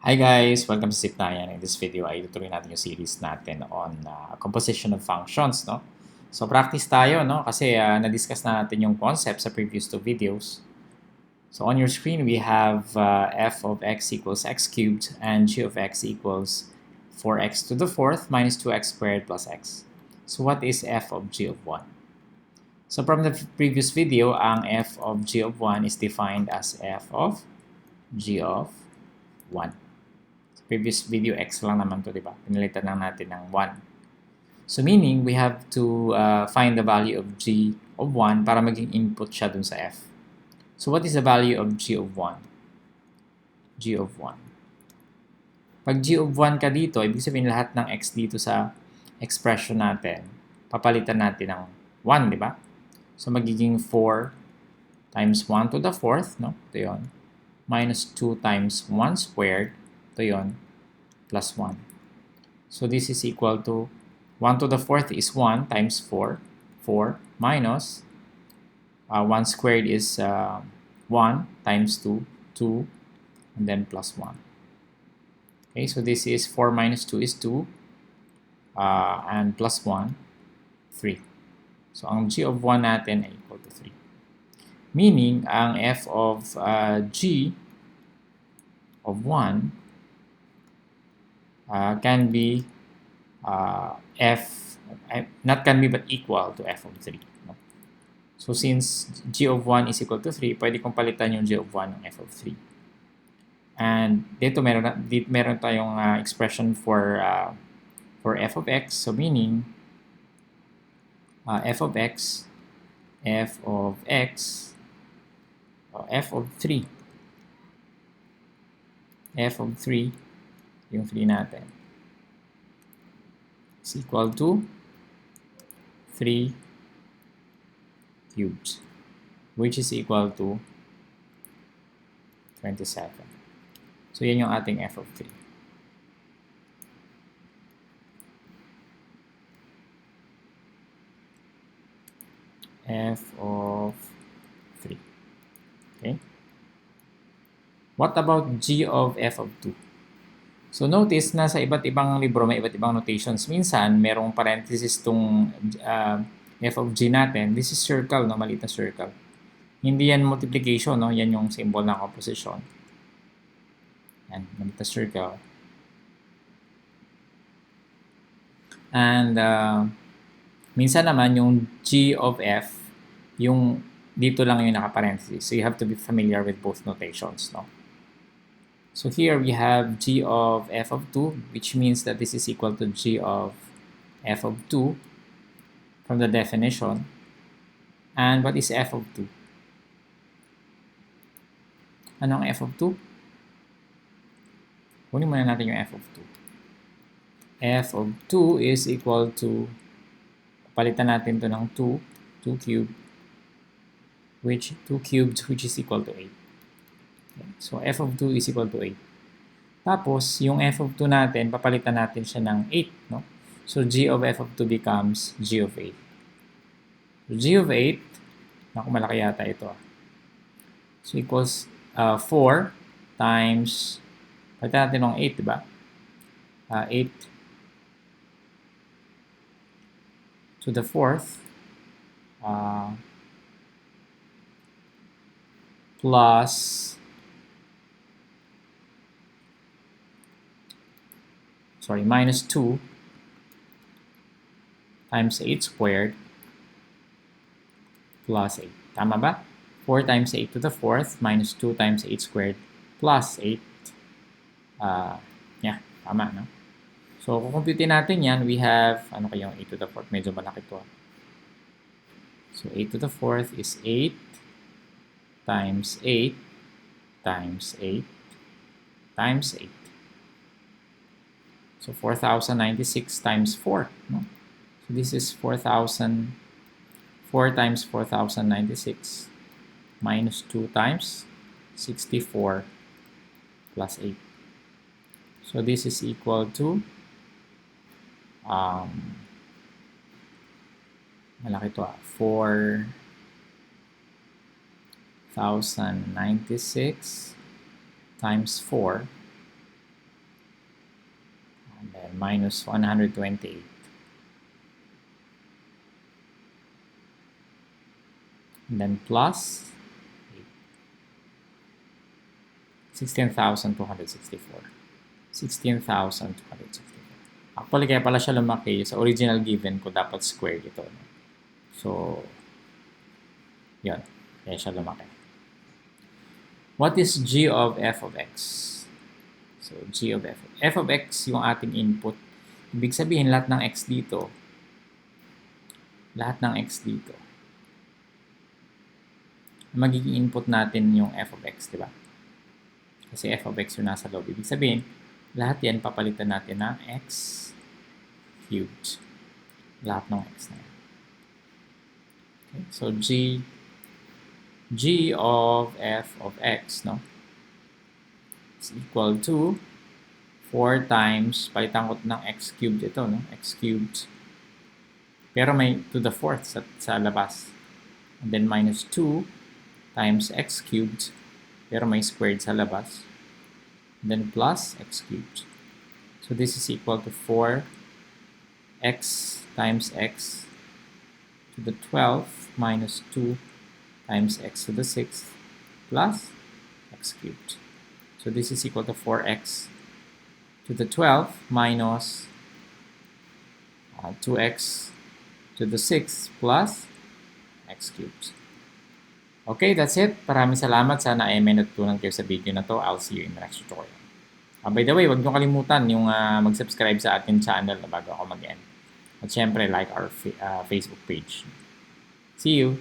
Hi guys! Welcome sa Sipnayan. In this video ay tutuloy natin yung series natin on composition of functions. No? So practice tayo no? Kasi na-discuss na natin yung concept sa previous two videos. So on your screen we have f of x equals x cubed and g of x equals 4x to the fourth minus 2x squared plus x. So what is f of g of 1? So from the previous video, ang f of g of 1 is defined as f of g of 1. Previous video, x lang naman to, di ba? Pinalitan lang natin ng 1. So meaning, we have to find the value of g of 1 para maging input siya dun sa f. So what is the value of g of 1? G of 1. Pag g of 1 ka dito, ibig sabihin lahat ng x dito sa expression natin, papalitan natin ng 1, di ba? So magiging 4 times 1 to the fourth, no? Ito yun. Minus 2 times 1 squared, ito yun, plus 1. So this is equal to 1 to the fourth is 1 times 4. 4 minus 1 squared is 1 times 2, 2, and then plus 1. Okay, so this is 4 minus 2 is 2, and plus 1, 3. So ang g of 1 natin ay equal to 3. Meaning, ang f of g of 1 can be not can be but equal to f of 3. No? So since g of 1 is equal to 3, pwede kong palitan yung g of 1 ng f of 3. And dito meron tayong expression for f of x. So meaning, f of 3. F of 3, yung 3 natin, is equal to 3 cubed, which is equal to 27. So, yan yung ating f of 3. F of 3. Okay? What about g of f of 2? So notice na sa iba't ibang libro may iba't ibang notations. Minsan, merong parenthesis tong f of g natin. This is circle, no? Maliit na circle. Hindi yan multiplication, no? Yan yung symbol ng composition. Yan, maliit na circle. And minsan naman yung g of f, yung dito lang yung naka-parenthesis. So you have to be familiar with both notations, no? So here we have g of f of 2, which means that this is equal to g of f of 2 from the definition. And what is f of 2? Anong f of 2? Kunin muna natin yung f of 2. F of 2 is equal to, palitan natin to ng 2 cubed, which 2 cubed, which is equal to 8. So, f of 2 is equal to 8. Tapos, yung f of 2 natin, papalitan natin siya ng 8, no? So, g of f of 2 becomes g of 8. So, g of 8, naku, malaki yata ito. So, equals 4 times, palitan natin ng 8, diba? 8 to the fourth, plus, minus 2 times 8 squared plus 8. Tama ba? 4 times 8 to the fourth minus 2 times 8 squared plus 8. Yeah, tama, no? So, kung compute natin yan, we have, ano kayong 8 to the fourth? Medyo malaki to. So, 8 to the fourth is 8 times 8 times 8 times 8. So, 4,096 times 4. No? So, this is 4 times 4,096 minus 2 times 64 plus 8. So, this is equal to, malaki to 4,096 times 4 Then minus 128. And then plus 16,264. 16,264. Actually, kaya pala siya lumaki. Sa original given ko, dapat squared ito. No? So, yun. Kaya siya lumaki. What is g of f of x? So, g of f of x yung ating input. Ibig sabihin, lahat ng x dito, magiging input natin yung f of x, di ba? Kasi f of x yung nasa loob. Ibig sabihin, lahat yan papalitan natin ng x cubed. Lahat ng x na yan. Okay, so, g of f of x, no? Is equal to 4 times, palitan ko ng x cubed ito, no? X cubed. Pero may to the fourth sa labas. And then minus 2 times x cubed. Pero may squared sa labas. And then plus x cubed. So this is equal to 4x times x to the 12th minus 2 times x to the 6th plus x cubed. So this is equal to 4x to the 12th minus 2x to the 6th plus x cubed. Okay, that's it. Maraming salamat. Sana ay may natutunan kayo sa video na to. I'll see you in the next tutorial. By the way, huwag niyo kalimutan yung mag-subscribe sa ating channel bago ako mag-end. At syempre, like our Facebook page. See you!